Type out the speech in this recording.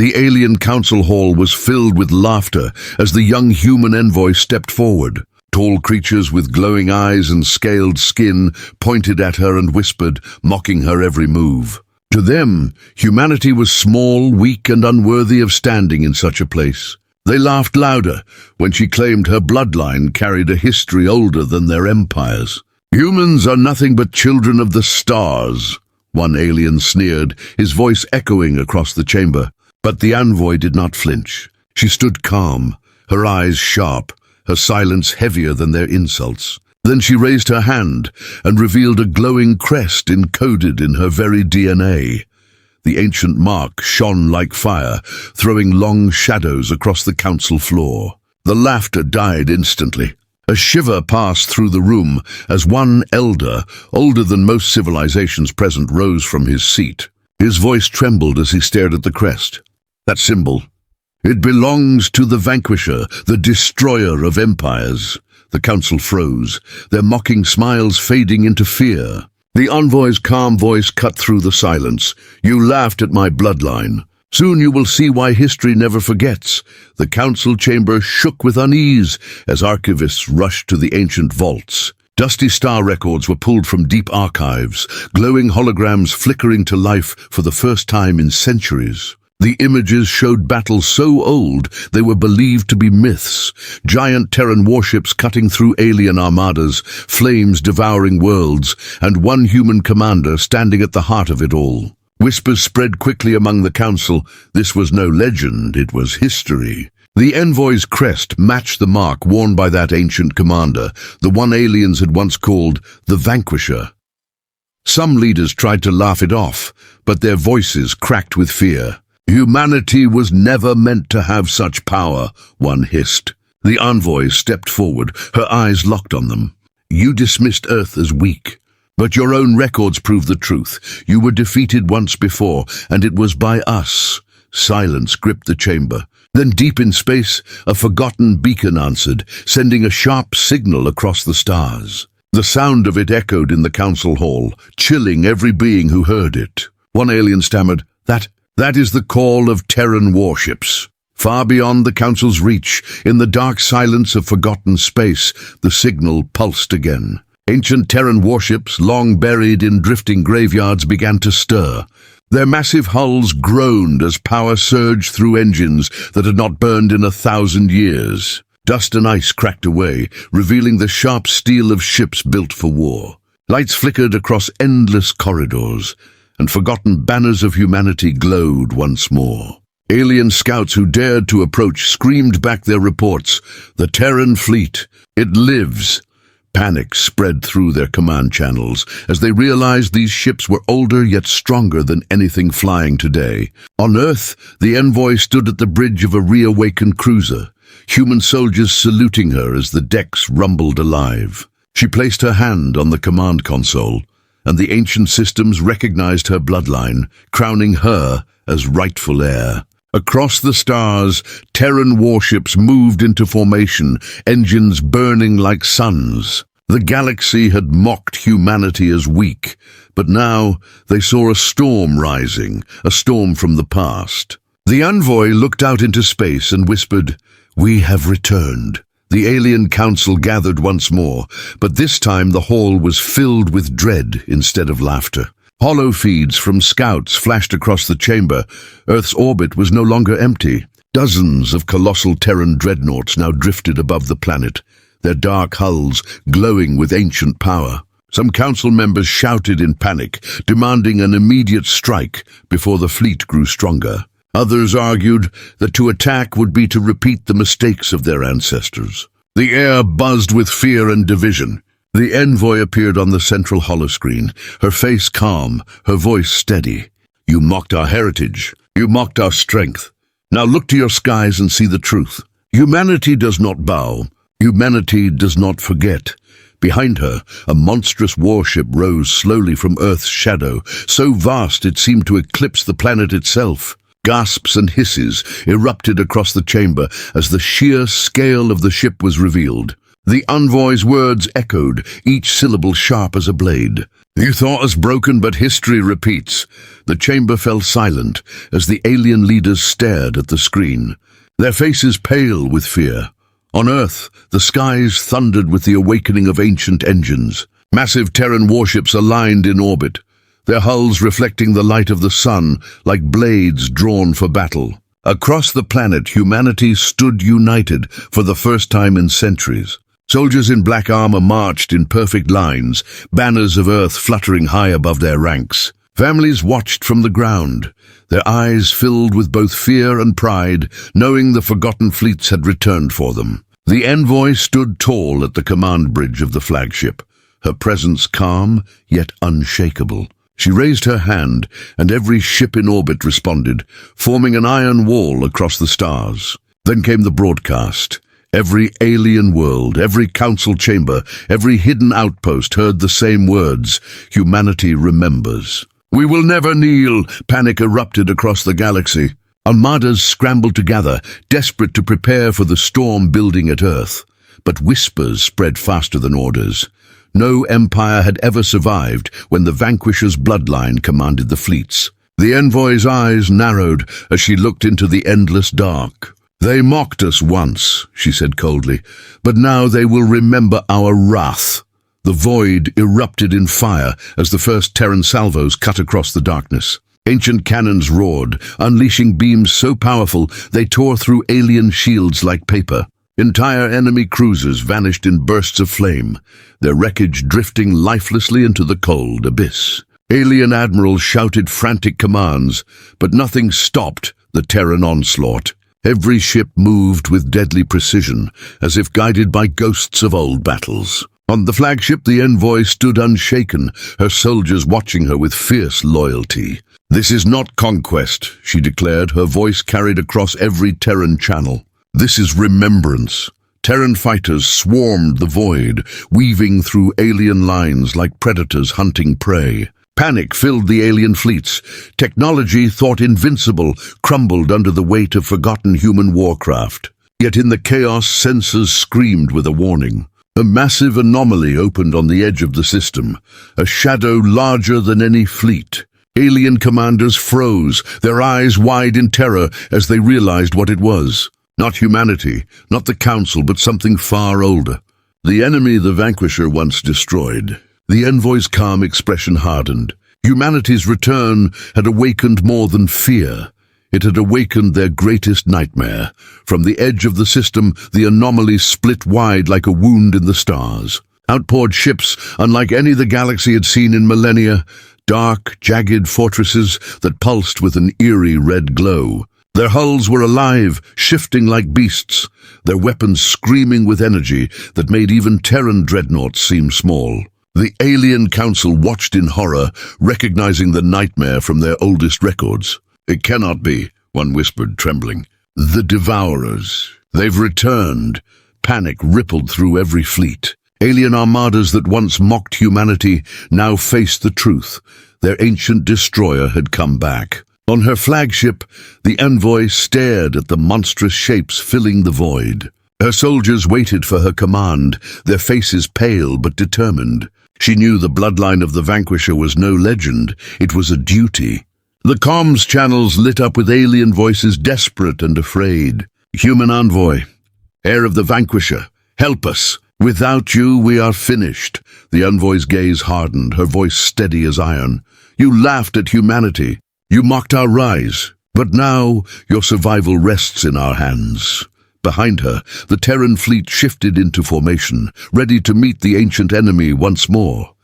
The alien council hall was filled with laughter as the young human envoy stepped forward. Tall creatures with glowing eyes and scaled skin pointed at her and whispered, mocking her every move. To them, humanity was small, weak, and unworthy of standing in such a place. They laughed louder when she claimed her bloodline carried a history older than their empires. "Humans are nothing but children of the stars," one alien sneered, his voice echoing across the chamber. But the envoy did not flinch. She stood calm, her eyes sharp, her silence heavier than their insults. Then she raised her hand and revealed a glowing crest encoded in her very DNA. The ancient mark shone like fire, throwing long shadows across the council floor. The laughter died instantly. A shiver passed through the room as one elder, older than most civilizations present, rose from his seat. His voice trembled as he stared at the crest. That symbol. It belongs to the Vanquisher, the destroyer of empires. The council froze, their mocking smiles fading into fear. The envoy's calm voice cut through the silence. "You laughed at my bloodline. Soon you will see why history never forgets." The council chamber shook with unease as archivists rushed to the ancient vaults. Dusty star records were pulled from deep archives, glowing holograms flickering to life for the first time in centuries. The images showed battles so old they were believed to be myths, giant Terran warships cutting through alien armadas, flames devouring worlds, and one human commander standing at the heart of it all. Whispers spread quickly among the council. This was no legend, it was history. The envoy's crest matched the mark worn by that ancient commander, the one aliens had once called the Vanquisher. Some leaders tried to laugh it off, but their voices cracked with fear. "Humanity was never meant to have such power," one hissed. The envoy stepped forward, her eyes locked on them. "You dismissed Earth as weak, but your own records prove the truth. You were defeated once before, and it was by us." Silence gripped the chamber. Then deep in space, a forgotten beacon answered, sending a sharp signal across the stars. The sound of it echoed in the council hall, chilling every being who heard it. One alien stammered, That is the call of Terran warships." Far beyond the council's reach, in the dark silence of forgotten space, the signal pulsed again. Ancient Terran warships, long buried in drifting graveyards, began to stir. Their massive hulls groaned as power surged through engines that had not burned in 1,000 years. Dust and ice cracked away, revealing the sharp steel of ships built for war. Lights flickered across endless corridors, and forgotten banners of humanity glowed once more. Alien scouts who dared to approach screamed back their reports. "The Terran fleet, it lives!" Panic spread through their command channels as they realized these ships were older yet stronger than anything flying today. On Earth, the envoy stood at the bridge of a reawakened cruiser, human soldiers saluting her as the decks rumbled alive. She placed her hand on the command console, and the ancient systems recognized her bloodline, crowning her as rightful heir. Across the stars, Terran warships moved into formation, engines burning like suns. The galaxy had mocked humanity as weak, but now they saw a storm rising, a storm from the past. The envoy looked out into space and whispered, "We have returned." The alien council gathered once more, but this time the hall was filled with dread instead of laughter. Hollow feeds from scouts flashed across the chamber. Earth's orbit was no longer empty. Dozens of colossal Terran dreadnoughts now drifted above the planet, their dark hulls glowing with ancient power. Some council members shouted in panic, demanding an immediate strike before the fleet grew stronger. Others argued that to attack would be to repeat the mistakes of their ancestors. The air buzzed with fear and division. The envoy appeared on the central holoscreen, her face calm, her voice steady. "You mocked our heritage. You mocked our strength. Now look to your skies and see the truth. Humanity does not bow. Humanity does not forget." Behind her, a monstrous warship rose slowly from Earth's shadow, so vast it seemed to eclipse the planet itself. Gasps and hisses erupted across the chamber as the sheer scale of the ship was revealed. The envoy's words echoed, each syllable sharp as a blade. You thought us broken, but history repeats. The chamber fell silent as the alien leaders stared at the screen, their faces pale with fear. On Earth, the skies thundered with the awakening of ancient engines. Massive Terran warships aligned in orbit, their hulls reflecting the light of the sun like blades drawn for battle. Across the planet, humanity stood united for the first time in centuries. Soldiers in black armor marched in perfect lines, banners of Earth fluttering high above their ranks. Families watched from the ground, their eyes filled with both fear and pride, knowing the forgotten fleets had returned for them. The envoy stood tall at the command bridge of the flagship, her presence calm yet unshakable. She raised her hand, and every ship in orbit responded, forming an iron wall across the stars. Then came the broadcast. Every alien world, every council chamber, every hidden outpost heard the same words: humanity remembers. "We will never kneel," panic erupted across the galaxy. Armadas scrambled together, desperate to prepare for the storm building at Earth. But whispers spread faster than orders. No empire had ever survived when the Vanquisher's bloodline commanded the fleets. The envoy's eyes narrowed as she looked into the endless dark. "They mocked us once," she said coldly, "but now they will remember our wrath." The void erupted in fire as the first Terran salvos cut across the darkness. Ancient cannons roared, unleashing beams so powerful they tore through alien shields like paper. Entire enemy cruisers vanished in bursts of flame, their wreckage drifting lifelessly into the cold abyss. Alien admirals shouted frantic commands, but nothing stopped the Terran onslaught. Every ship moved with deadly precision, as if guided by ghosts of old battles. On the flagship, the envoy stood unshaken, her soldiers watching her with fierce loyalty. "This is not conquest," she declared, her voice carried across every Terran channel. "This is remembrance." Terran fighters swarmed the void, weaving through alien lines like predators hunting prey. Panic filled the alien fleets. Technology, thought invincible, crumbled under the weight of forgotten human warcraft. Yet in the chaos, sensors screamed with a warning. A massive anomaly opened on the edge of the system, a shadow larger than any fleet. Alien commanders froze, their eyes wide in terror as they realized what it was. Not humanity, not the Council, but something far older. The enemy the Vanquisher once destroyed. The envoy's calm expression hardened. Humanity's return had awakened more than fear. It had awakened their greatest nightmare. From the edge of the system, the anomaly split wide like a wound in the stars. Outpoured ships, unlike any the galaxy had seen in millennia, dark, jagged fortresses that pulsed with an eerie red glow. Their hulls were alive, shifting like beasts, their weapons screaming with energy that made even Terran dreadnoughts seem small. The alien council watched in horror, recognizing the nightmare from their oldest records. "It cannot be," one whispered, trembling. "The Devourers. They've returned." Panic rippled through every fleet. Alien armadas that once mocked humanity now faced the truth. Their ancient destroyer had come back. On her flagship, the envoy stared at the monstrous shapes filling the void. Her soldiers waited for her command, their faces pale but determined. She knew the bloodline of the Vanquisher was no legend, it was a duty. The comms channels lit up with alien voices, desperate and afraid. "Human envoy, heir of the Vanquisher, help us. Without you, we are finished." The envoy's gaze hardened, her voice steady as iron. "You laughed at humanity. You mocked our rise. But now, your survival rests in our hands." Behind her, the Terran fleet shifted into formation, ready to meet the ancient enemy once more.